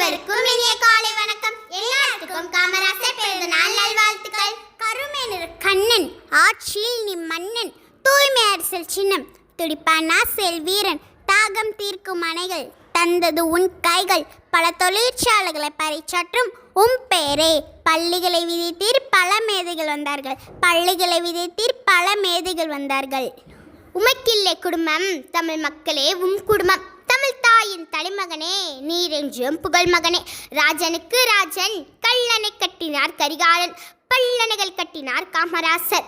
அனைவருக்கும் இனிய காலை வணக்கம். எல்லாருக்கும் காமராசர் பிறந்த நாள் நல்வாழ்த்துக்கள். கருமை நிற கண்ணன், ஆட்சியில் நீ மன்னன், தூய்மை அரசியல் சின்னம், துடிப்பான செல் வீரன், தாகம் தீர்க்கும் அணைகள் தந்தது உன் கைகள், பல தொழிற்சாலைகளை பறைச்சாற்றும் உன் பேரே. பள்ளிகளை விதைத்தீர் பல மேதைகள் வந்தார்கள், பள்ளிகளை விதைத்தீர் பல மேதைகள் வந்தார்கள். உமக்கில்லை குடும்பம், தமிழ் மக்களே உம் குடும்பம், தமிழ் தாயின் தலைமகனே நீரென்றும் புகழ் மகனே. ராஜனுக்கு ராஜன், கல்லணை கட்டினார் கரிகாலன், பல்லணைகள் கட்டினார் காமராசர்.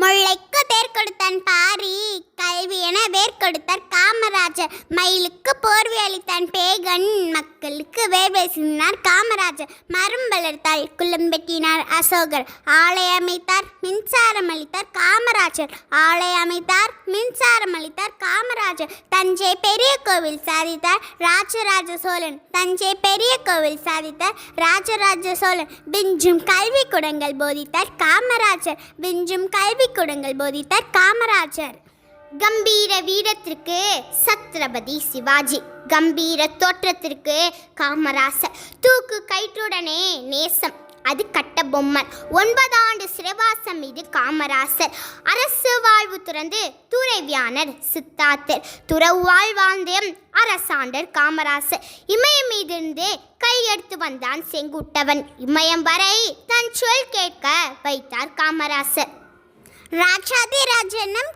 முல்லைக்கு தேர் கொடுத்தான் பாரி, கல்வி என வேர் கொடுத்தார் காமராஜர். மயிலுக்கு போர்வை அளித்தான் பேகன், மக்களுக்கு வேர்வை சிந்தினார் காமராஜர். மரம் வளர்த்தால் குளம் வெட்டினார் அசோகர், ஆலை அமைத்தார் மின்சாரம் அளித்தார் காமராஜர். ஆலை அமைத்தார் மின்சாரம் அளித்தார் காமராஜர். தஞ்சை பெரிய கோவில் சாதித்தார் ராஜராஜ சோழன், தஞ்சை பெரிய கோவில் சாதித்தார் ராஜராஜ சோழன். விஞ்சும் கல்வி குடங்கள் போதித்தார் காமராஜர், விஞ்சும் கல்வி குடங்கள் போதித்தார் காமராஜர். கம்பீர வீரத்திற்கு சத்ரபதி சிவாஜி, கம்பீர தோற்றத்திற்கு காமராசர். தூக்கு கயிற்றுடனே நேசம், அது கட்ட பொம்மன். 9 ஆண்டு சிறைவாசம் மீது காமராசர். அரசு வாழ்வு துறந்து துறவியானர் சித்தார்த்தர், துறவாழ் வாழ்ந்த அரசாண்டர் காமராசர். இமயம் மீதிருந்து கையெடுத்து வந்தான் செங்குட்டவன், இமயம் வரை தன் சொல் கேட்க வைத்தார் காமராசர். ராஜாதி ராஜனம்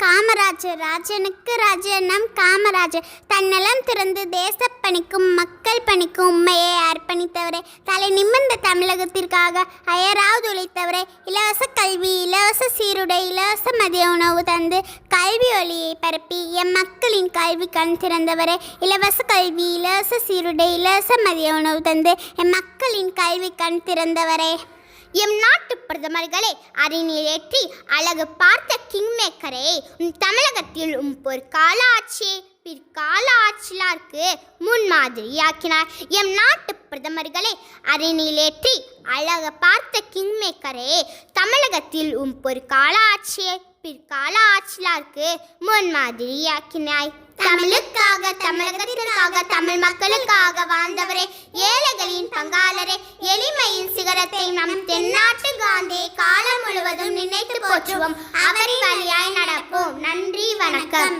காமராஜர், ராஜனுக்கு ராஜனம் காமராஜர். தன்னலம் திறந்து தேசப்பணிக்கும் மக்கள் பணிக்கும் உண்மையை அர்ப்பணித்தவரே, தலை நிமிர்ந்த தமிழகத்திற்காக அயராவது உழைத்தவரே. இலவச கல்வி, இலவச சீருடை, இலவச மதிய உணவு தந்து கல்வி ஒளியை பரப்பி எம் மக்களின் கல்வி கண் திறந்தவரே. இலவச கல்வி, இலவச சீருடை, இலவச மதிய உணவு தந்து எம் மக்களின் கல்வி கண் திறந்தவரே. எம் நாட்டு பிரதமர்களே, அறிஞரேற்றி அழகு பார்த்த கிங்மேக்கரே, தமிழகத்தில் பொற்கால ஆட்சியை பிற்கால ஆட்சியாளருக்கு முன்மாதிரியாக்கினார். எம் நாட்டு பிரதமர்களே, அறிஞரேற்றி அழகு பார்த்த கிங்மேக்கரே, தமிழகத்தில் பொற்கால ஆட்சியை பிற்கால ஆட்சியாளருக்கு முன்மாதிரியாக்கினாய். தமிழுக்காக, தமிழகத்திற்காக, தமிழ் மக்களுக்காக வாழ்ந்தவரே, ஏழைகளின் பங்காளரே, எளிமையின் சிகரத்தை நம் தென்னாட்டு காந்தியை காலம் முழுவதும் நினைத்து போற்றுவோம், அவரை வழியாய் நடப்போம். நன்றி, வணக்கம்.